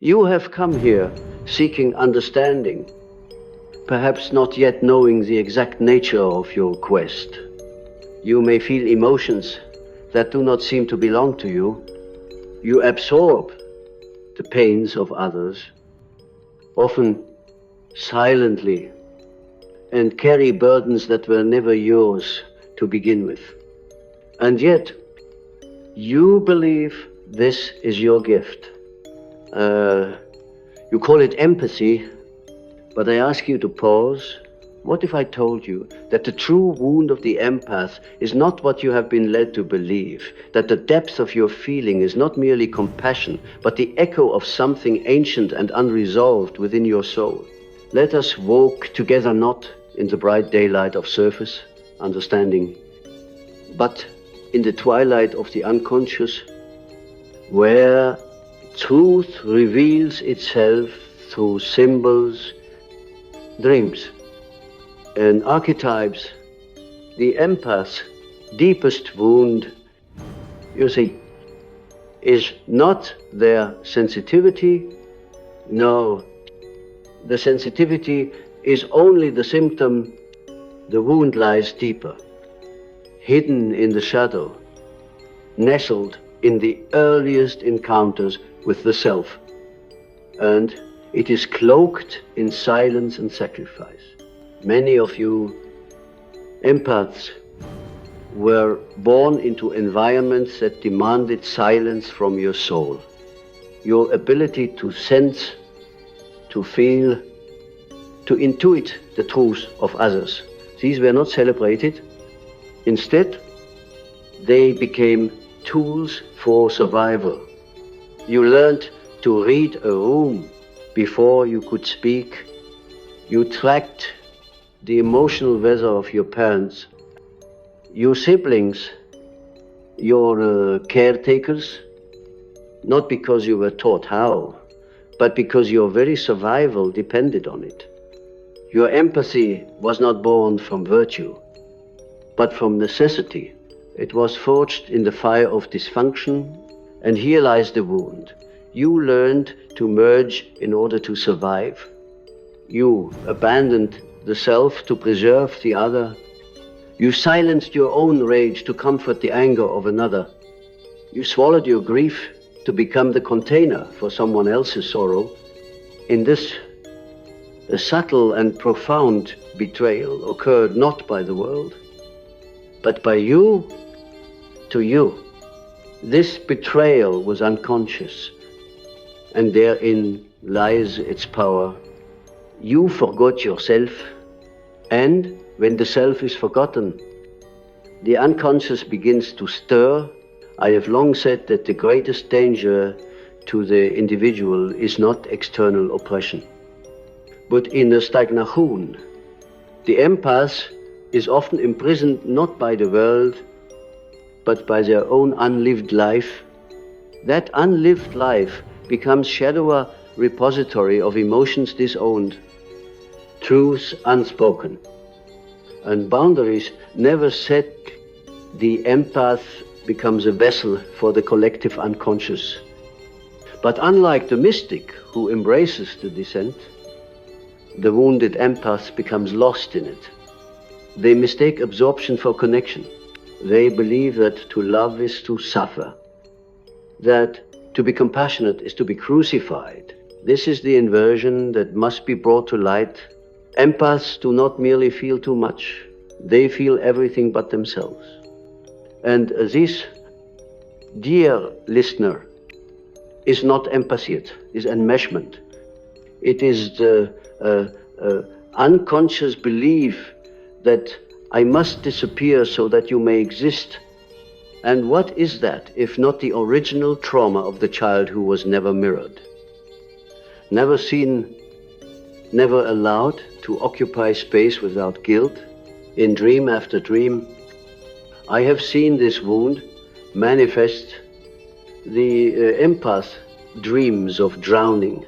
You have come here seeking understanding, perhaps not yet knowing the exact nature of your quest. You may feel emotions that do not seem to belong to you. You absorb the pains of others, often silently, and carry burdens that were never yours to begin with. And yet, you believe this is your gift. You call it empathy, but I ask you to pause. What if I told you that the true wound of the empath is not what you have been led to believe, that the depth of your feeling is not merely compassion, but the echo of something ancient and unresolved within your soul? Let us walk together not in the bright daylight of surface understanding, but in the twilight of the unconscious, where truth reveals itself through symbols, dreams, and archetypes. The empath's deepest wound, you see, is not their sensitivity. No, the sensitivity is only the symptom. The wound lies deeper, hidden in the shadow, nestled in the earliest encounters with the self. And it is cloaked in silence and sacrifice. Many of you empaths were born into environments that demanded silence from your soul. Your ability to sense, to feel, to intuit the truth of others. These were not celebrated. Instead, they became tools for survival. You learned to read a room before you could speak. You tracked the emotional weather of your parents, your siblings, your caretakers, not because you were taught how, but because your very survival depended on it. Your empathy was not born from virtue, but from necessity. It was forged in the fire of dysfunction, and here lies the wound. You learned to merge in order to survive. You abandoned the self to preserve the other. You silenced your own rage to comfort the anger of another. You swallowed your grief to become the container for someone else's sorrow. In this, a subtle and profound betrayal occurred not by the world, but by you to you. This betrayal was unconscious, and therein lies its power. You forgot yourself, and when the self is forgotten, the unconscious begins to stir. I have long said that the greatest danger to the individual is not external oppression, but inner stagnation. The empath is often imprisoned not by the world, but by their own unlived life. That unlived life becomes shadowy repository of emotions disowned, truths unspoken, and boundaries never set. The empath becomes a vessel for the collective unconscious. But unlike the mystic who embraces the descent, the wounded empath becomes lost in it. They mistake absorption for connection. They believe that to love is to suffer, that to be compassionate is to be crucified. This is the inversion that must be brought to light. Empaths do not merely feel too much, they feel everything but themselves. And this, dear listener, is not empathy, is enmeshment. It is the unconscious belief that I must disappear so that you may exist. And what is that if not the original trauma of the child who was never mirrored, never seen, never allowed to occupy space without guilt? In dream after dream, I have seen this wound manifest. The empath dreams of drowning,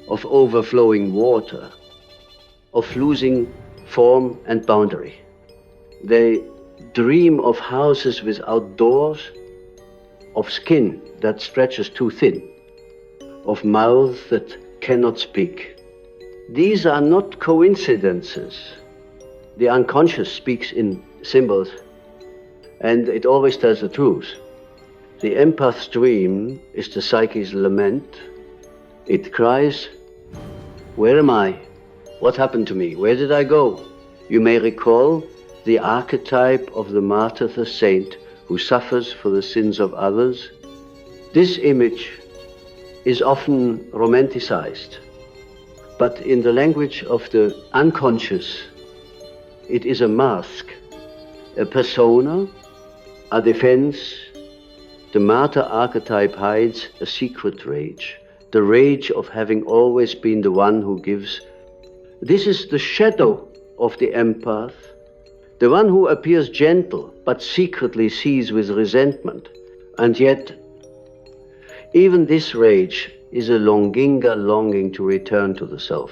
of overflowing water, of losing form and boundary. They dream of houses without doors, of skin that stretches too thin. of mouths that cannot speak. These are not coincidences. The unconscious speaks in symbols, and it always tells the truth. The empath's dream is the psyche's lament. It cries, "Where am I? What happened to me? Where did I go?" You may recall the archetype of the martyr, the saint, who suffers for the sins of others. This image is often romanticized, but in the language of the unconscious, it is a mask, a persona, a defense. The martyr archetype hides a secret rage, the rage of having always been the one who gives. This is the shadow of the empath, the one who appears gentle but secretly sees with resentment. And yet, even this rage is a longing to return to the self,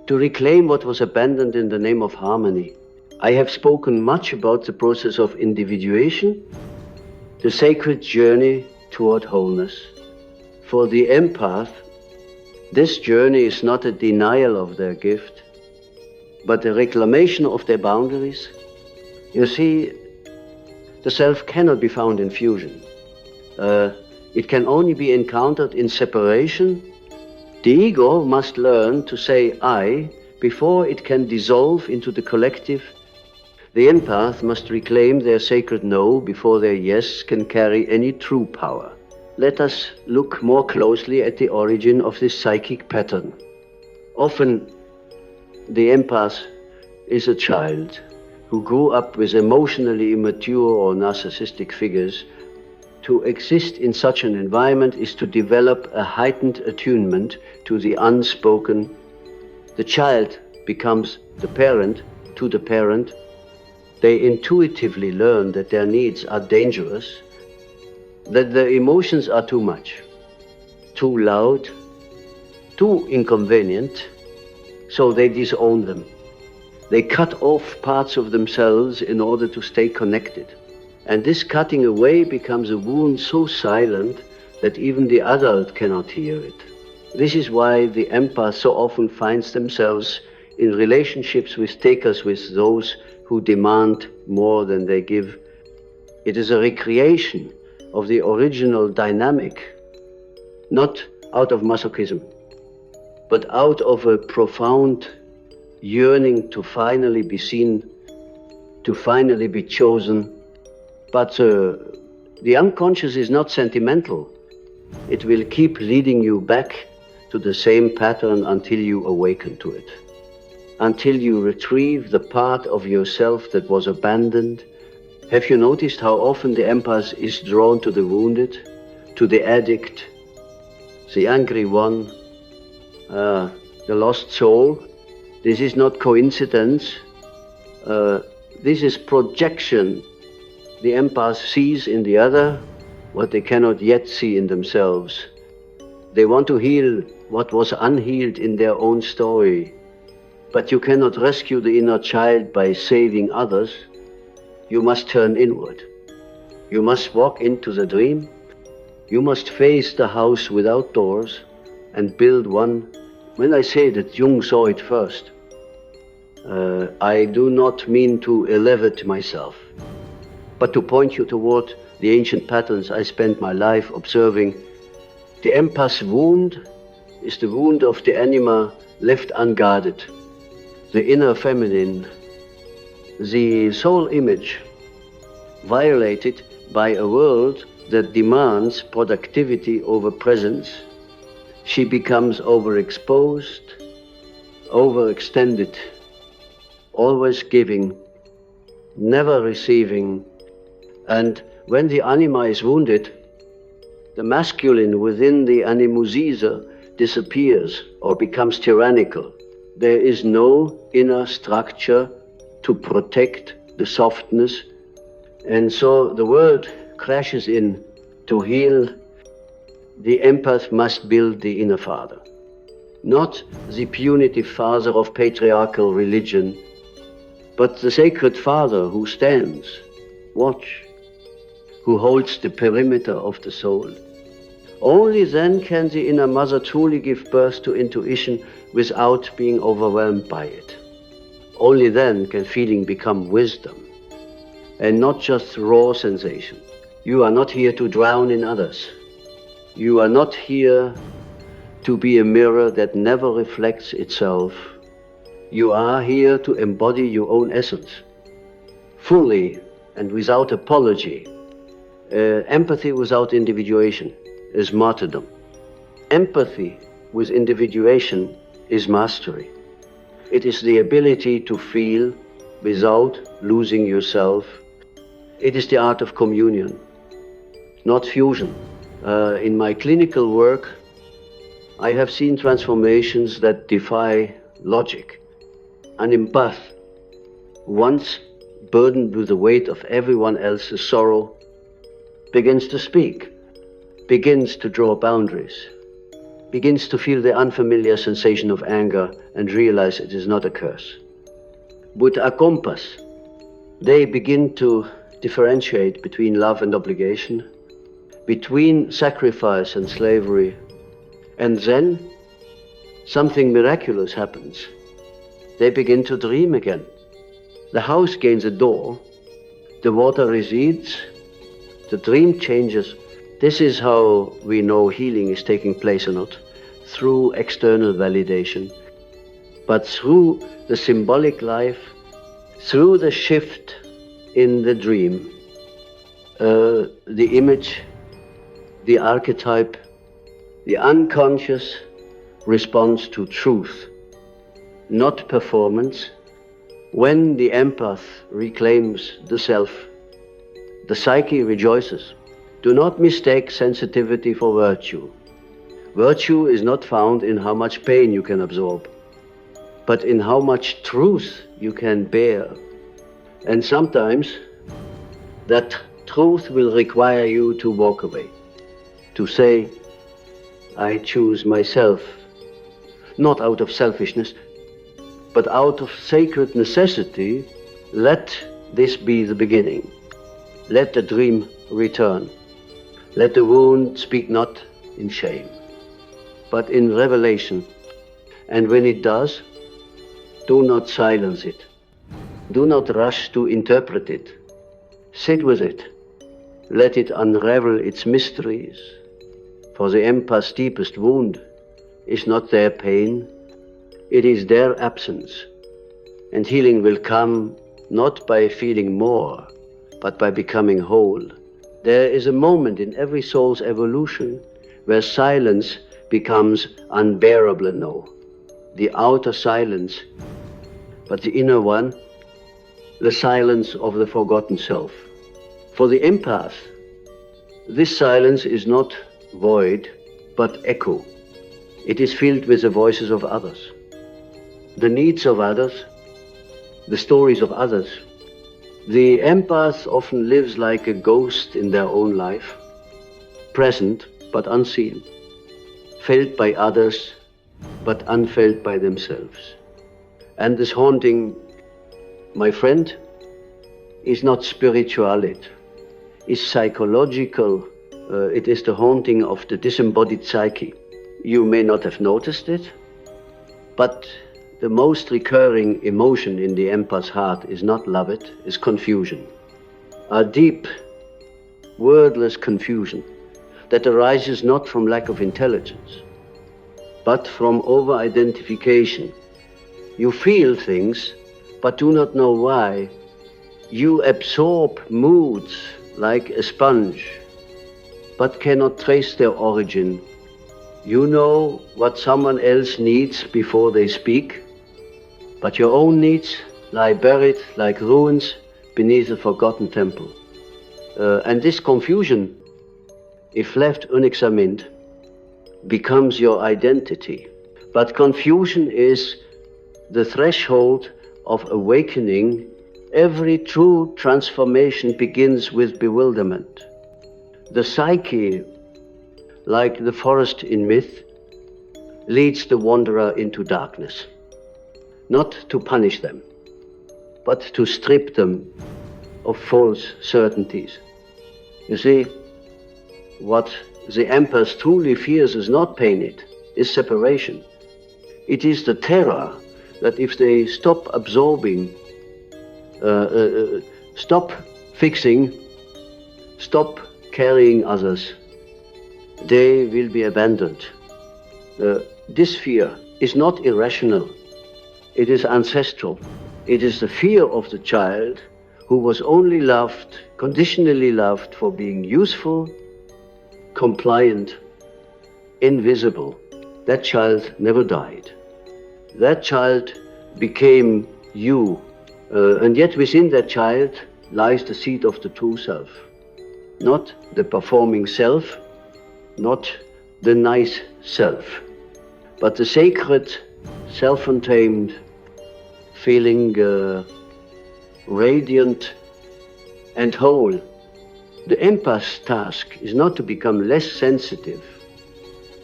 to reclaim what was abandoned in the name of harmony. I have spoken much about the process of individuation, the sacred journey toward wholeness. For the empath, this journey is not a denial of their gift, but a reclamation of their boundaries. You see, the self cannot be found in fusion. It can only be encountered in separation. The ego must learn to say I before it can dissolve into the collective. The empath must reclaim their sacred no before their yes can carry any true power. Let us look more closely at the origin of this psychic pattern. Often, the empath is a child who grew up with emotionally immature or narcissistic figures. To exist in such an environment is to develop a heightened attunement to the unspoken. The child becomes the parent to the parent. They intuitively learn that their needs are dangerous, that their emotions are too much, too loud, too inconvenient, so they disown them. They cut off parts of themselves in order to stay connected. And this cutting away becomes a wound so silent that even the adult cannot hear it. This is why the empath so often finds themselves in relationships with takers, with those who demand more than they give. It is a recreation of the original dynamic, not out of masochism, but out of a profound yearning to finally be seen, to finally be chosen. But the unconscious is not sentimental. It will keep leading you back to the same pattern until you awaken to it, until you retrieve the part of yourself that was abandoned. Have you noticed how often the empath is drawn to the wounded, to the addict, the angry one, the lost soul? This is not coincidence. This is projection. The empath sees in the other what they cannot yet see in themselves. They want to heal what was unhealed in their own story. But you cannot rescue the inner child by saving others. You must turn inward. You must walk into the dream. You must face the house without doors and build one. When I say that Jung saw it first, I do not mean to elevate myself, but to point you toward the ancient patterns I spent my life observing. The empath's wound is the wound of the anima left unguarded, the inner feminine, the soul image violated by a world that demands productivity over presence. She becomes overexposed, overextended, always giving, never receiving. And when the anima is wounded, the masculine within the animus disappears or becomes tyrannical. There is no inner structure to protect the softness. And so the world crashes in. To heal, the empath must build the inner father, not the punitive father of patriarchal religion, but the sacred father who stands, watch, who holds the perimeter of the soul. Only then can the inner mother truly give birth to intuition without being overwhelmed by it. Only then can feeling become wisdom and not just raw sensation. You are not here to drown in others. You are not here to be a mirror that never reflects itself. You are here to embody your own essence, fully and without apology. Empathy without individuation is martyrdom. Empathy with individuation is mastery. It is the ability to feel without losing yourself. It is the art of communion, not fusion. In my clinical work, I have seen transformations that defy logic. An empath, once burdened with the weight of everyone else's sorrow, begins to speak, begins to draw boundaries, begins to feel the unfamiliar sensation of anger and realize it is not a curse. With a compass, they begin to differentiate between love and obligation, between sacrifice and slavery, and then something miraculous happens. They begin to dream again. The house gains a door, the water recedes, the dream changes. This is how we know healing is taking place or not, through external validation, but through the symbolic life, through the shift in the dream, the image, the archetype, the unconscious responds to truth, not performance. When the empath reclaims the self, the psyche rejoices. Do not mistake sensitivity for virtue. Virtue is not found in how much pain you can absorb, but in how much truth you can bear. And sometimes that truth will require you to walk away, to say, I choose myself, not out of selfishness, but out of sacred necessity. Let this be the beginning. Let the dream return. Let the wound speak not in shame, but in revelation. And when it does, do not silence it. Do not rush to interpret it. Sit with it. Let it unravel its mysteries. For the empath's deepest wound is not their pain, it is their absence. And healing will come not by feeling more, but by becoming whole. There is a moment in every soul's evolution where silence becomes unbearable now. The outer silence, but the inner one, the silence of the forgotten self. For the empath, this silence is not void, but echo. It is filled with the voices of others, the needs of others, the stories of others. The empath often lives like a ghost in their own life, present but unseen, felt by others but unfelt by themselves. And this haunting, my friend, is not spiritual, it is psychological. It is the haunting of the disembodied psyche. You may not have noticed it, but the most recurring emotion in the empath's heart is not love, it is confusion. A deep, wordless confusion that arises not from lack of intelligence, but from over-identification. You feel things, but do not know why. You absorb moods like a sponge, but cannot trace their origin. You know what someone else needs before they speak, but your own needs lie buried like ruins beneath a forgotten temple. And this confusion, if left unexamined, becomes your identity. But confusion is the threshold of awakening. Every true transformation begins with bewilderment. The psyche, like the forest in myth, leads the wanderer into darkness, not to punish them, but to strip them of false certainties. You see, what the empath truly fears is not pain, is separation. It is the terror that if they stop absorbing, stop fixing, stop carrying others, they will be abandoned. This fear is not irrational. It is ancestral. It is the fear of the child who was only loved, conditionally loved for being useful, compliant, invisible. That child never died. That child became you. And yet within that child lies the seed of the true self. Not the performing self, not the nice self, but the sacred, self-untamed, feeling radiant and whole. The empath's task is not to become less sensitive,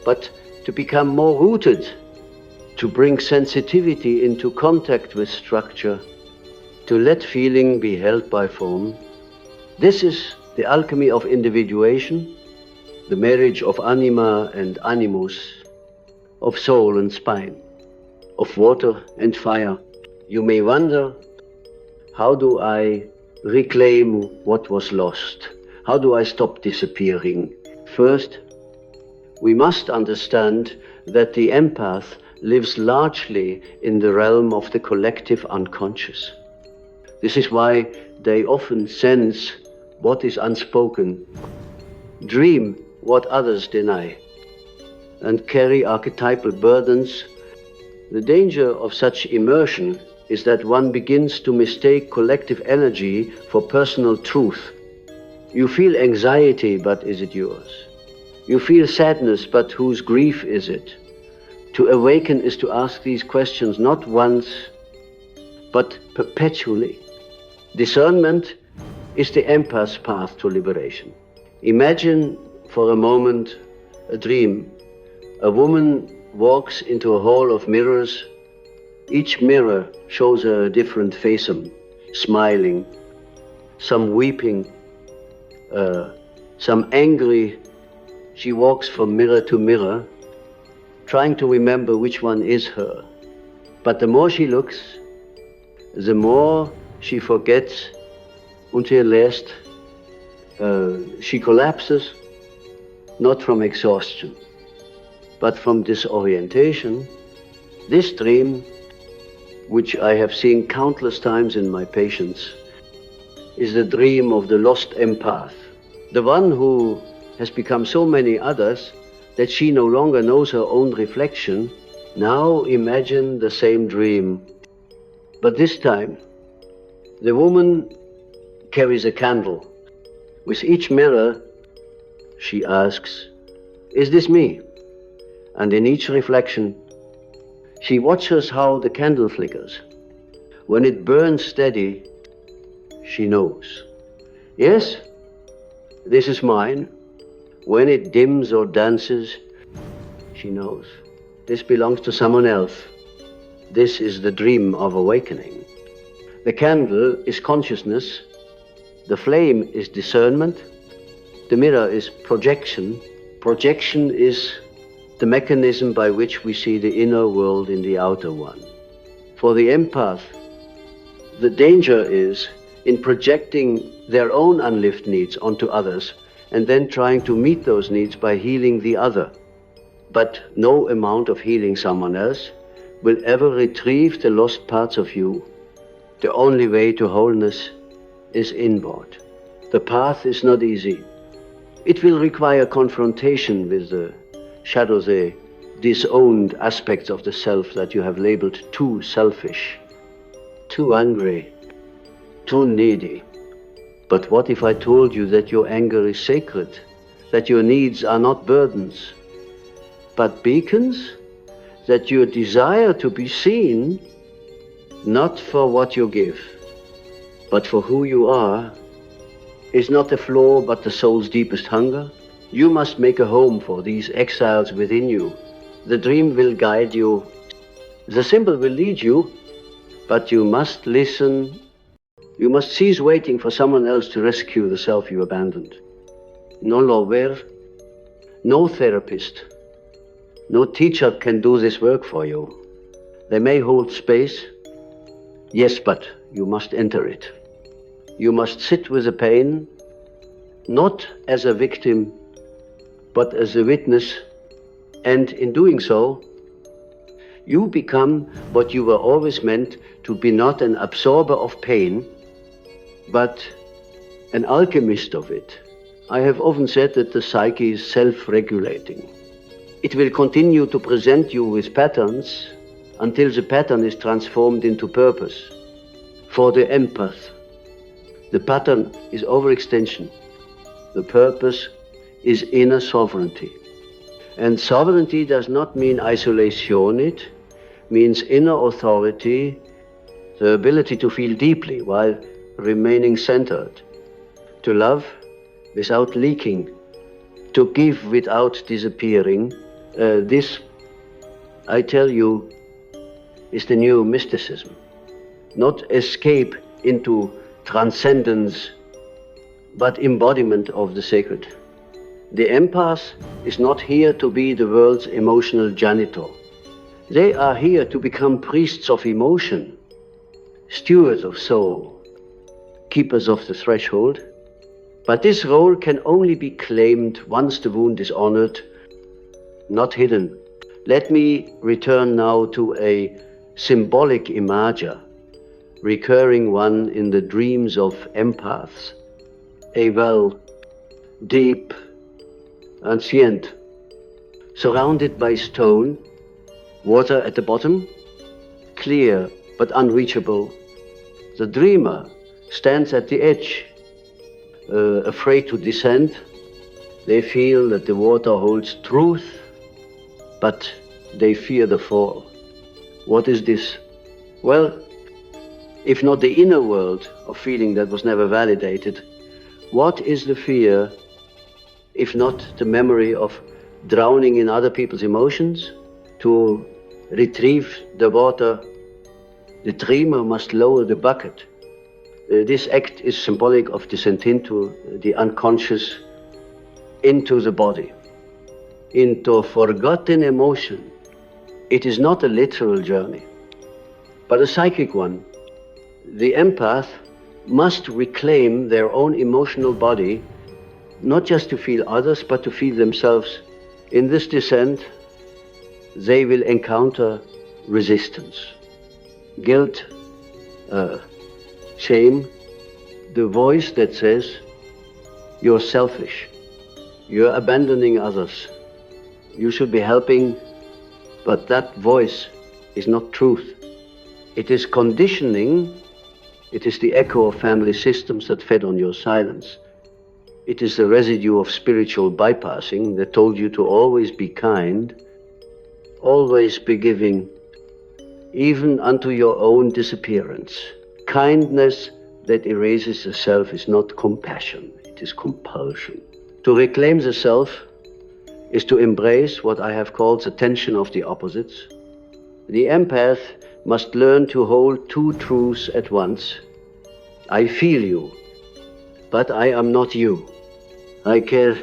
but to become more rooted, to bring sensitivity into contact with structure, to let feeling be held by form. This is the alchemy of individuation, the marriage of anima and animus, of soul and spine, of water and fire. You may wonder, how do I reclaim what was lost? How do I stop disappearing? First, we must understand that the empath lives largely in the realm of the collective unconscious. This is why they often sense what is unspoken, dream what others deny, and carry archetypal burdens. The danger of such immersion is that one begins to mistake collective energy for personal truth. You feel anxiety, but is it yours? You feel sadness, but whose grief is it? To awaken is to ask these questions not once, but perpetually. Discernment is the empath's path to liberation. Imagine for a moment a dream. A woman walks into a hall of mirrors. Each mirror shows her a different face, smiling, some weeping, some angry. She walks from mirror to mirror, trying to remember which one is her. But the more she looks, the more she forgets, until last she collapses, not from exhaustion, but from disorientation. This dream, which I have seen countless times in my patients, is the dream of the lost empath, the one who has become so many others that she no longer knows her own reflection. Now imagine the same dream, but this time the woman carries a candle. With each mirror she asks, "Is this me?" And in each reflection she watches how the candle flickers. When it burns steady, she knows, yes, this is mine. When it dims or dances, she knows, this belongs to someone else. This is the dream of awakening. The candle is consciousness. The flame is discernment. The mirror is projection. Projection is the mechanism by which we see the inner world in the outer one. For the empath, the danger is in projecting their own unlived needs onto others and then trying to meet those needs by healing the other. But no amount of healing someone else will ever retrieve the lost parts of you. The only way to wholeness is inward. The path is not easy. It will require confrontation with the shadow, the disowned aspects of the self that you have labeled too selfish, too angry, too needy. But what if I told you that your anger is sacred, that your needs are not burdens, but beacons, that your desire to be seen, not for what you give, but for who you are, is not a flaw but the soul's deepest hunger? You must make a home for these exiles within you. The dream will guide you. The symbol will lead you, but you must listen. You must cease waiting for someone else to rescue the self you abandoned. Non lo ver, No therapist, no teacher can do this work for you. They may hold space, yes, but you must enter it. You must sit with the pain, not as a victim, but as a witness, and in doing so, you become what you were always meant to be, not an absorber of pain, but an alchemist of it. I have often said that the psyche is self-regulating. It will continue to present you with patterns until the pattern is transformed into purpose. For the empath, the pattern is overextension. The purpose is inner sovereignty. And sovereignty does not mean isolation, it means inner authority, the ability to feel deeply while remaining centered, to love without leaking, to give without disappearing. This, I tell you, is the new mysticism. Not escape into transcendence, but embodiment of the sacred. The empath is not here to be the world's emotional janitor. They are here to become priests of emotion, stewards of soul, keepers of the threshold. But this role can only be claimed once the wound is honored, not hidden. Let me return now to a symbolic imager, recurring one in the dreams of empaths. A well, deep, ancient, surrounded by stone, water at the bottom, clear but unreachable. The dreamer stands at the edge, afraid to descend. They feel that the water holds truth, but they fear the fall. What is this? Well, if not the inner world of feeling that was never validated, what is the fear, if not the memory of drowning in other people's emotions? To retrieve the water, the dreamer must lower the bucket. This act is symbolic of descent into the unconscious, into the body, into forgotten emotion. It is not a literal journey, but a psychic one. The empath must reclaim their own emotional body, not just to feel others, but to feel themselves. In this descent, they will encounter resistance, guilt, shame, the voice that says, you're selfish, you're abandoning others, you should be helping, but that voice is not truth. It is conditioning, it is the echo of family systems that fed on your silence. It is the residue of spiritual bypassing that told you to always be kind, always be giving, even unto your own disappearance. Kindness that erases the self is not compassion, it is compulsion. To reclaim the self is to embrace what I have called the tension of the opposites. The empath must learn to hold two truths at once. I feel you, but I am not you. I care,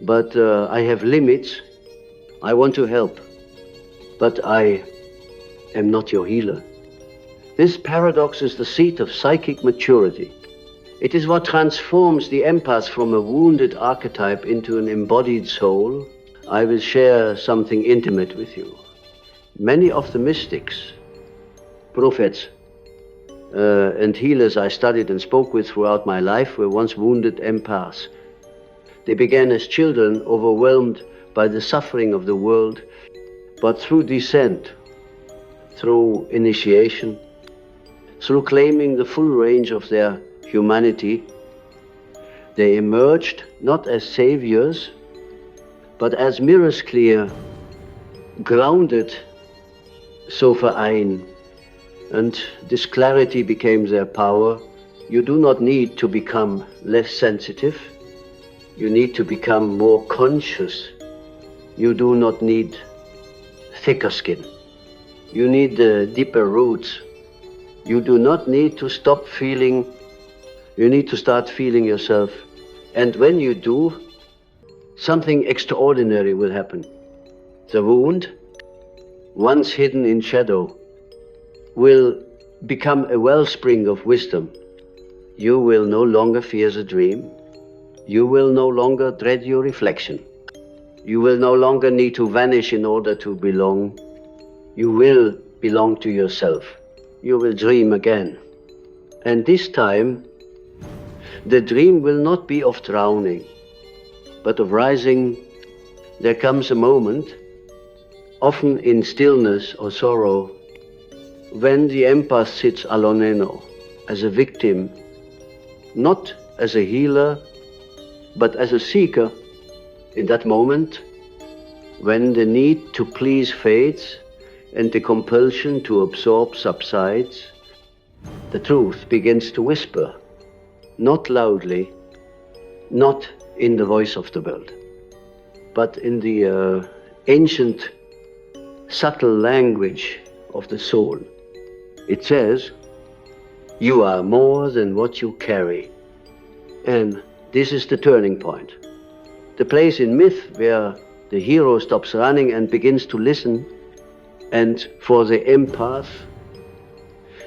but I have limits. I want to help, but I am not your healer. This paradox is the seat of psychic maturity. It is what transforms the empath from a wounded archetype into an embodied soul. I will share something intimate with you. Many of the mystics, prophets, and healers I studied and spoke with throughout my life were once wounded empaths. They began as children, overwhelmed by the suffering of the world, but through descent, through initiation, through claiming the full range of their humanity, they emerged not as saviors, but as mirrors clear, grounded, so verein. And this clarity became their power. You do not need to become less sensitive. You need to become more conscious. You do not need thicker skin. You need deeper roots. You do not need to stop feeling. You need to start feeling yourself. And when you do, something extraordinary will happen. The wound, once hidden in shadow, will become a wellspring of wisdom. You will no longer fear the dream. You will no longer dread your reflection. You will no longer need to vanish in order to belong. You will belong to yourself. You will dream again. And this time, the dream will not be of drowning, but of rising. There comes a moment, often in stillness or sorrow, when the empath sits aloneno, as a victim, not as a healer, but as a seeker. In that moment, when the need to please fades and the compulsion to absorb subsides, the truth begins to whisper, not loudly, not in the voice of the world, but in the ancient, subtle language of the soul. It says, you are more than what you carry. And this is the turning point. The place in myth where the hero stops running and begins to listen. And for the empath,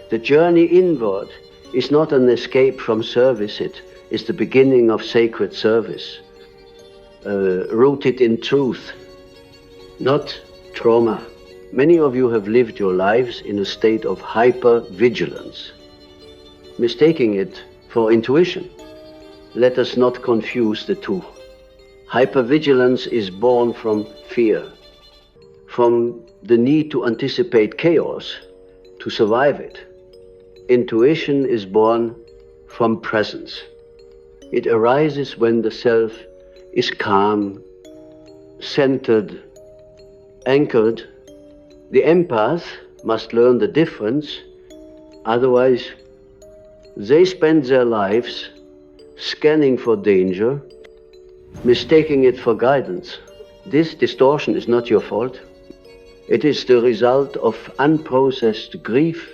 the journey inward is not an escape from service, it is the beginning of sacred service, rooted in truth, not trauma. Many of you have lived your lives in a state of hyper-vigilance, mistaking it for intuition. Let us not confuse the two. Hypervigilance is born from fear, from the need to anticipate chaos, to survive it. Intuition is born from presence. It arises when the self is calm, centered, anchored. The empath must learn the difference, otherwise they spend their lives scanning for danger, mistaking it for guidance. This distortion is not your fault. It is the result of unprocessed grief,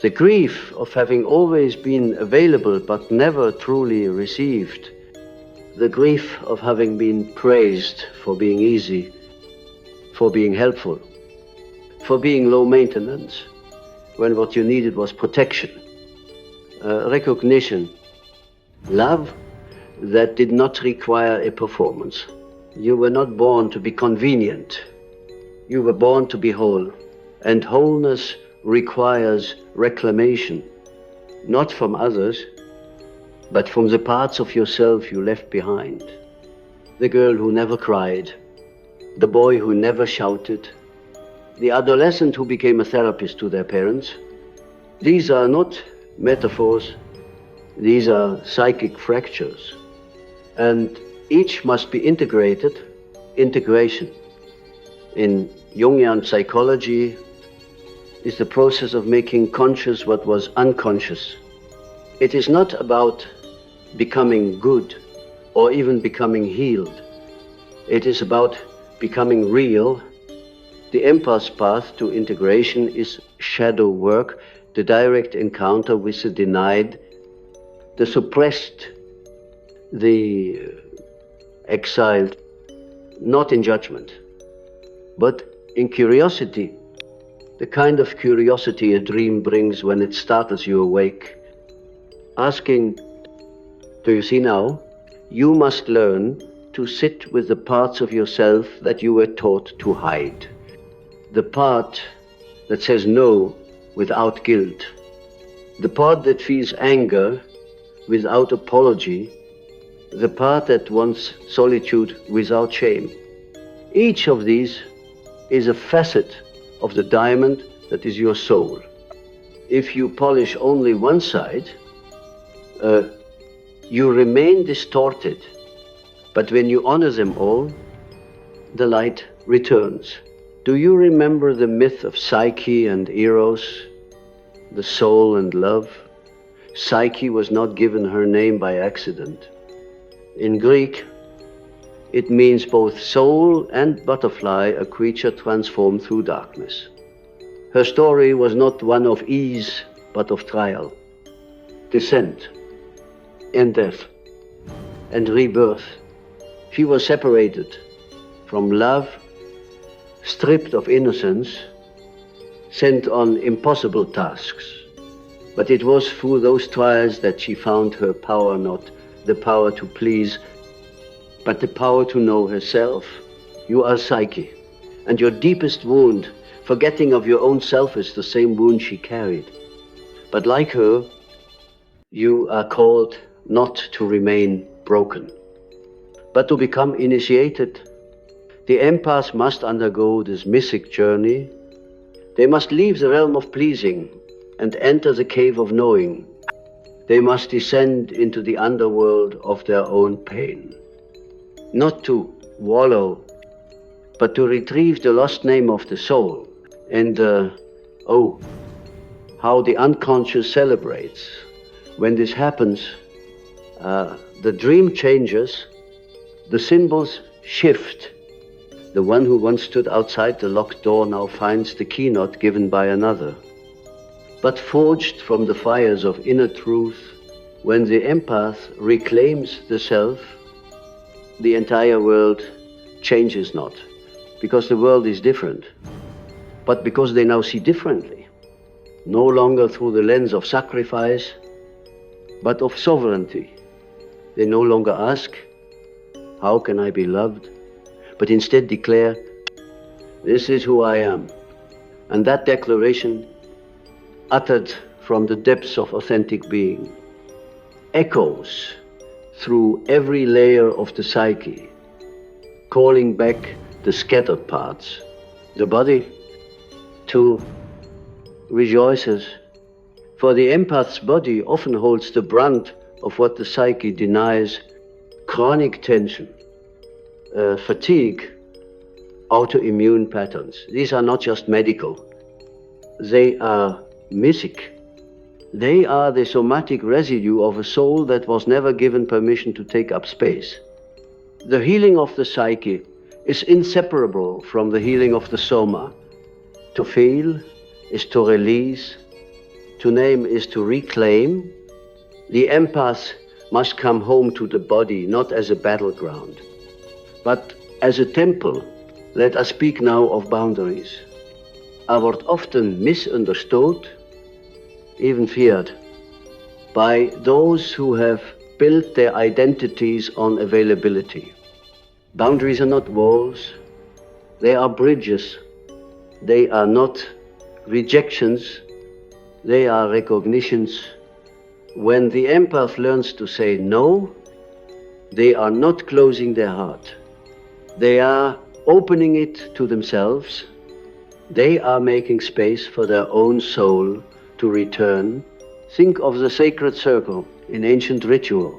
the grief of having always been available but never truly received, the grief of having been praised for being easy, for being helpful, for being low maintenance, when what you needed was protection, recognition, love that did not require a performance. You were not born to be convenient. You were born to be whole. And wholeness requires reclamation, not from others, but from the parts of yourself you left behind. The girl who never cried, the boy who never shouted, the adolescent who became a therapist to their parents. These are not metaphors, these are psychic fractures. And each must be integrated, integration. In Jungian psychology is the process of making conscious what was unconscious. It is not about becoming good or even becoming healed. It is about becoming real. The empath's path to integration is shadow work, the direct encounter with the denied, the suppressed, the exiled, not in judgment, but in curiosity, the kind of curiosity a dream brings when it startles you awake. Asking, do you see now? You must learn to sit with the parts of yourself that you were taught to hide. The part that says no without guilt. The part that feels anger without apology. The part that wants solitude without shame. Each of these is a facet of the diamond that is your soul. If you polish only one side, you remain distorted. But when you honor them all, the light returns. Do you remember the myth of Psyche and Eros, the soul and love? Psyche was not given her name by accident. In Greek, it means both soul and butterfly, a creature transformed through darkness. Her story was not one of ease, but of trial, descent, and death, and rebirth. She was separated from love, stripped of innocence, sent on impossible tasks. But it was through those trials that she found her power, not the power to please, but the power to know herself. You are Psyche, and your deepest wound, forgetting of your own self, is the same wound she carried. But like her, you are called not to remain broken, but to become initiated. The empaths must undergo this mythic journey. They must leave the realm of pleasing and enter the cave of knowing. They must descend into the underworld of their own pain. Not to wallow, but to retrieve the lost name of the soul. And oh, how the unconscious celebrates. When this happens, the dream changes, the symbols shift. The one who once stood outside the locked door now finds the key knot given by another. But forged from the fires of inner truth, when the empath reclaims the self, the entire world changes not, because the world is different, but because they now see differently, no longer through the lens of sacrifice, but of sovereignty. They no longer ask, how can I be loved? But instead declare, this is who I am. And that declaration, uttered from the depths of authentic being, echoes through every layer of the psyche, calling back the scattered parts. The body too rejoices, for the empath's body often holds the brunt of what the psyche denies: chronic tension, fatigue, autoimmune patterns. These are not just medical, they are mythic. They are the somatic residue of a soul that was never given permission to take up space. The healing of the psyche is inseparable from the healing of the soma. To feel is to release, to name is to reclaim. The empath must come home to the body, not as a battleground, but as a temple. Let us speak now of boundaries. A wordt often misunderstood, even feared, by those who have built their identities on availability. Boundaries are not walls, they are bridges. They are not rejections, they are recognitions. When the empath learns to say no, they are not closing their heart. They are opening it to themselves. They are making space for their own soul to return. Think of the sacred circle in ancient ritual.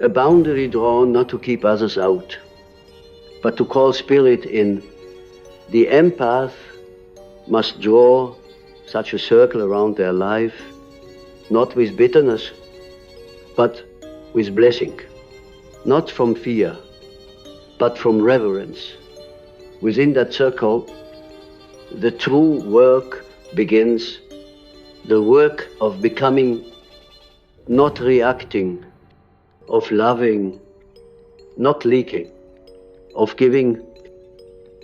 A boundary drawn not to keep others out, but to call spirit in. The empath must draw such a circle around their life, not with bitterness, but with blessing. Not from fear, but from reverence. Within that circle, the true work begins, the work of becoming, not reacting, of loving, not leaking, of giving,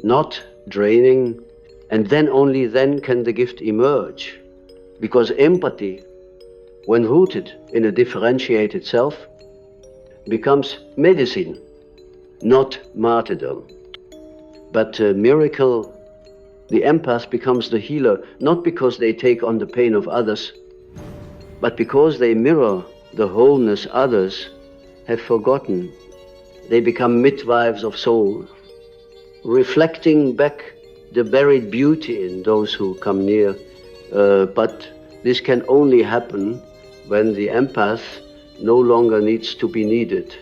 not draining, and then only then can the gift emerge. Because empathy, when rooted in a differentiated self, becomes medicine, not martyrdom. But miracle, the empath becomes the healer, not because they take on the pain of others, but because they mirror the wholeness others have forgotten. They become midwives of soul, reflecting back the buried beauty in those who come near. But this can only happen when the empath no longer needs to be needed.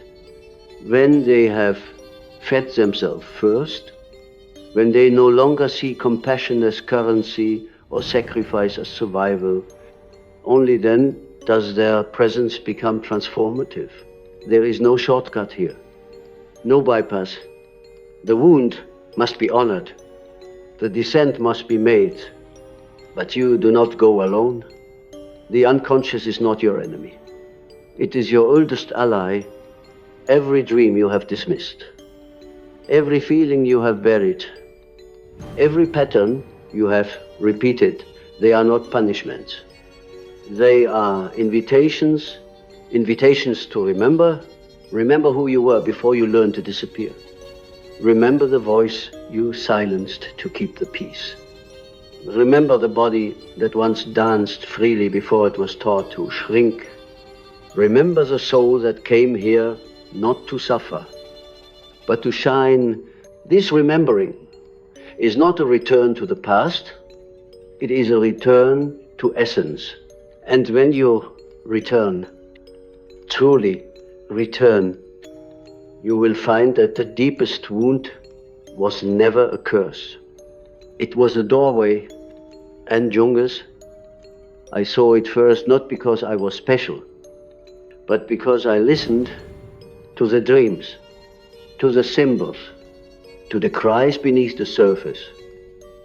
When they have fed themselves first, when they no longer see compassion as currency or sacrifice as survival, only then does their presence become transformative. There is no shortcut here, no bypass. The wound must be honored. The descent must be made. But you do not go alone. The unconscious is not your enemy. It is your oldest ally. Every dream you have dismissed. every feeling you have buried, every pattern you have repeated. They are not punishments. They are invitations to remember who you were before you learned to disappear. Remember the voice you silenced to keep the peace. Remember the body that once danced freely before it was taught to shrink. Remember the soul that came here not to suffer, but to shine. This remembering is not a return to the past, it is a return to essence. And when you return, truly return, you will find that the deepest wound was never a curse. It was a doorway, and Jungus, I saw it first not because I was special, but because I listened to the dreams, to the symbols, to the cries beneath the surface.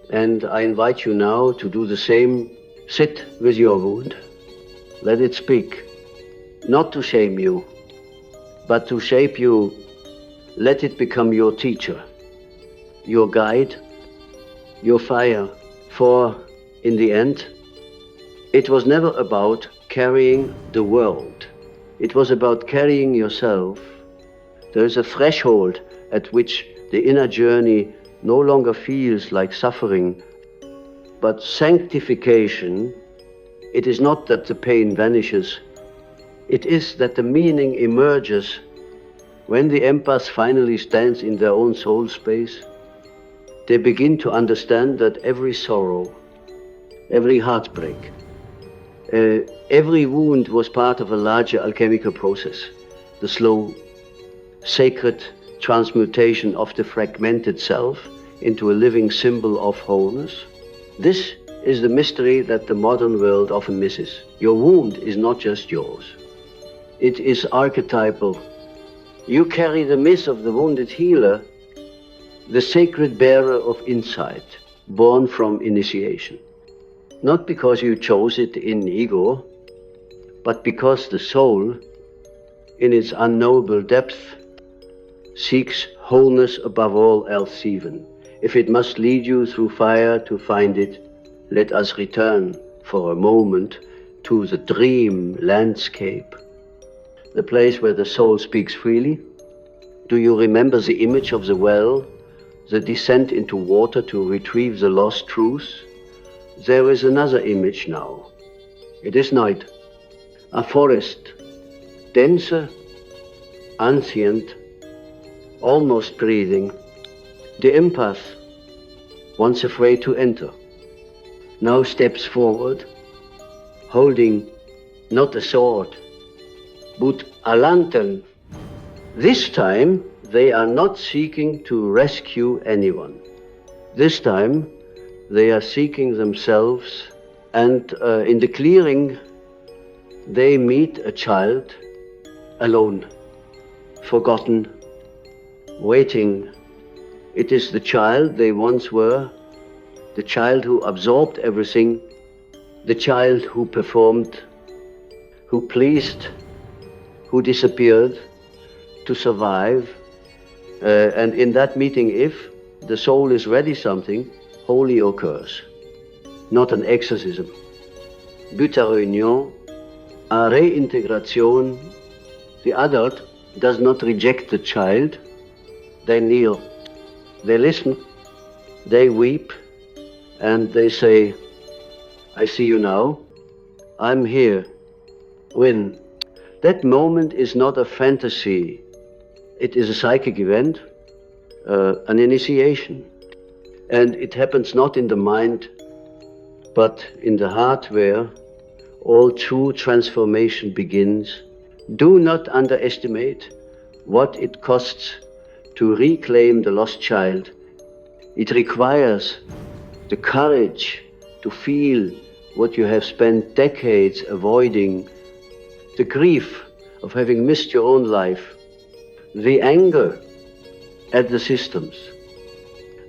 And I invite you now to do the same. Sit with your wound. Let it speak, not to shame you, but to shape you. Let it become your teacher, your guide, your fire. For in the end, it was never about carrying the world. It was about carrying yourself. There is a threshold at which the inner journey no longer feels like suffering, but sanctification. It is not that the pain vanishes, it is that the meaning emerges. When the empath finally stands in their own soul space, they begin to understand that every sorrow, every heartbreak, every wound was part of a larger alchemical process, the slow, sacred transmutation of the fragmented self into a living symbol of wholeness. This is the mystery that the modern world often misses. Your wound is not just yours. It is archetypal. You carry the myth of the wounded healer, the sacred bearer of insight, born from initiation. Not because you chose it in ego, but because the soul, in its unknowable depth, seeks wholeness above all else even. If it must lead you through fire to find it, let us return for a moment to the dream landscape, the place where the soul speaks freely. Do you remember the image of the well, the descent into water to retrieve the lost truth? There is another image now. It is night. A forest, denser, ancient, almost breathing. The empath, once afraid to enter, now steps forward, holding not a sword, but a lantern. This time, they are not seeking to rescue anyone. This time, they are seeking themselves, and in the clearing, they meet a child, alone, forgotten, waiting. It is the child they once were, the child who absorbed everything, the child who performed, who pleased, who disappeared to survive. And in that meeting, if the soul is ready, something holy occurs, not an exorcism. But à réunion, à réintégration. The adult does not reject the child. They kneel, they listen, they weep, and they say, I see you now, I'm here. When that moment is not a fantasy, it is a psychic event, an initiation. And it happens not in the mind, but in the heart where all true transformation begins. Do not underestimate what it costs to reclaim the lost child. It requires the courage to feel what you have spent decades avoiding, the grief of having missed your own life, the anger at the systems,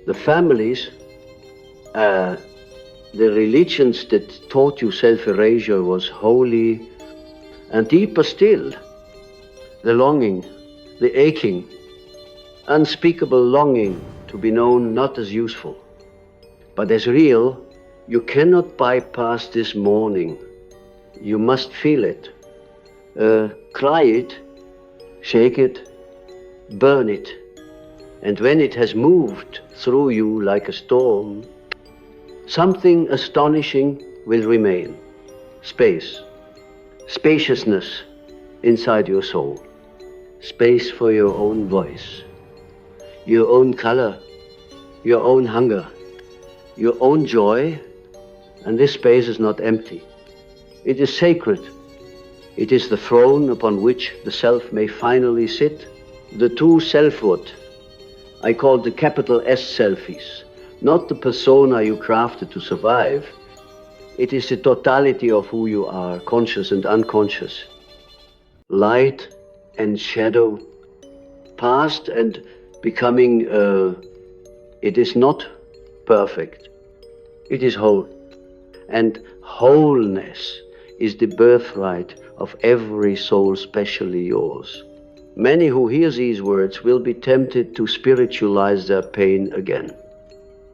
the families, the religions that taught you self-erasure was holy, and deeper still, the longing, the aching, unspeakable longing to be known not as useful, but as real. You cannot bypass this mourning. You must feel it, cry it, shake it, burn it. And when it has moved through you like a storm, something astonishing will remain. Space, spaciousness inside your soul. Space for your own voice, your own color, your own hunger, your own joy. And this space is not empty. It is sacred. It is the throne upon which the self may finally sit. The true selfhood, I call the capital S selfies, not the persona you crafted to survive. It is the totality of who you are, conscious and unconscious, light and shadow, past and becoming. It is not perfect. It is whole. And wholeness is the birthright of every soul, specially yours. Many who hear these words will be tempted to spiritualize their pain again,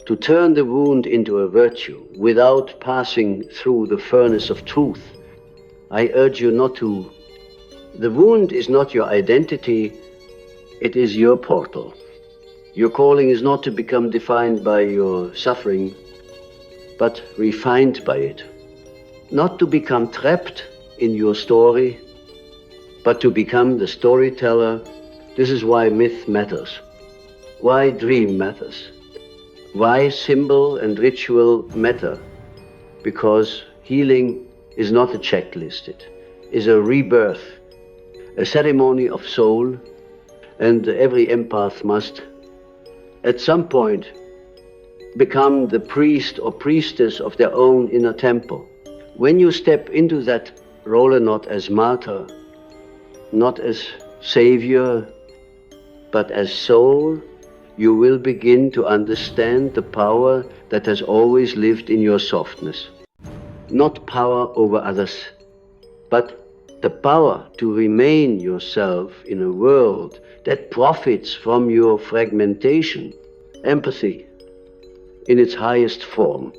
to turn the wound into a virtue without passing through the furnace of truth. I urge you not to. The wound is not your identity, it is your portal. Your calling is not to become defined by your suffering, but refined by it. Not to become trapped in your story, but to become the storyteller. This is why myth matters, why dream matters, why symbol and ritual matter. Because healing is not a checklist, it is a rebirth, a ceremony of soul, and every empath must, at some point, become the priest or priestess of their own inner temple. When you step into that roller not as martyr, not as savior, but as soul, you will begin to understand the power that has always lived in your softness. Not power over others, but the power to remain yourself in a world that profits from your fragmentation. Empathy, in its highest form,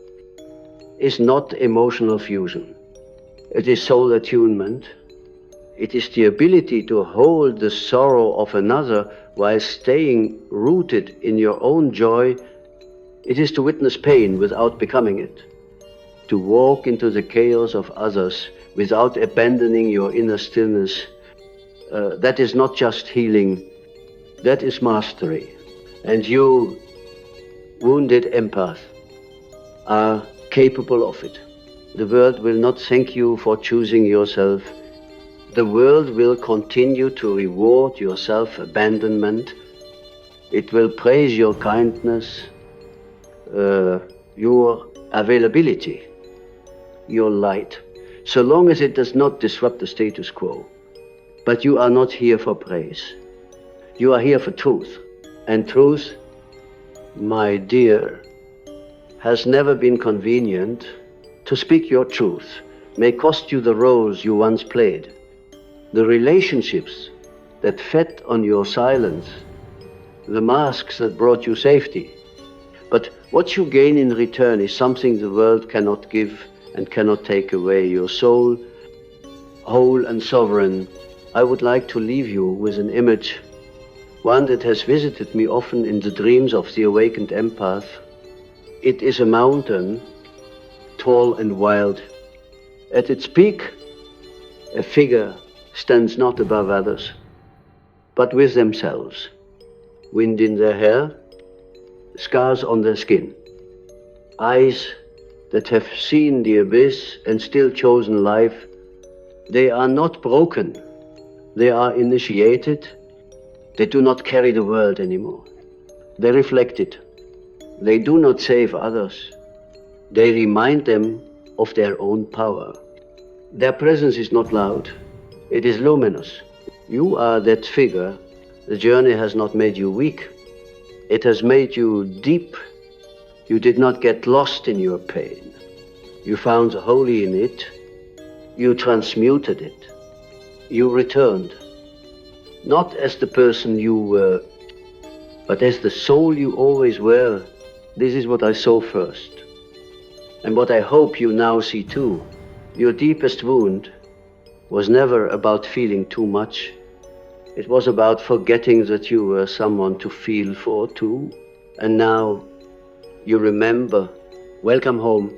is not emotional fusion. It is soul attunement. It is the ability to hold the sorrow of another while staying rooted in your own joy. It is to witness pain without becoming it, to walk into the chaos of others without abandoning your inner stillness. That is not just healing, that is mastery. And you, wounded empath, are capable of it. The world will not thank you for choosing yourself. The world will continue to reward your self-abandonment. It will praise your kindness, your availability, your light, so long as it does not disrupt the status quo. But you are not here for praise. You are here for truth. And truth, my dear, has never been convenient. To speak your truth may cost you the roles you once played, the relationships that fed on your silence, the masks that brought you safety. But what you gain in return is something the world cannot give and cannot take away. Your soul, whole and sovereign. I would like to leave you with an image, one that has visited me often in the dreams of the awakened empath. It is a mountain, tall and wild. At its peak, a figure stands not above others, but with themselves. Wind in their hair, scars on their skin, eyes that have seen the abyss and still chosen life. They are not broken, they are initiated. They do not carry the world anymore. They reflect it. They do not save others. They remind them of their own power. Their presence is not loud. It is luminous. You are that figure. The journey has not made you weak. It has made you deep. You did not get lost in your pain. You found the holy in it. You transmuted it. You returned. Not as the person you were, But as the soul you always were, this is what I saw first. And what I hope you now see too. Your deepest wound was never about feeling too much. It was about forgetting that you were someone to feel for too. And now you remember. Welcome home.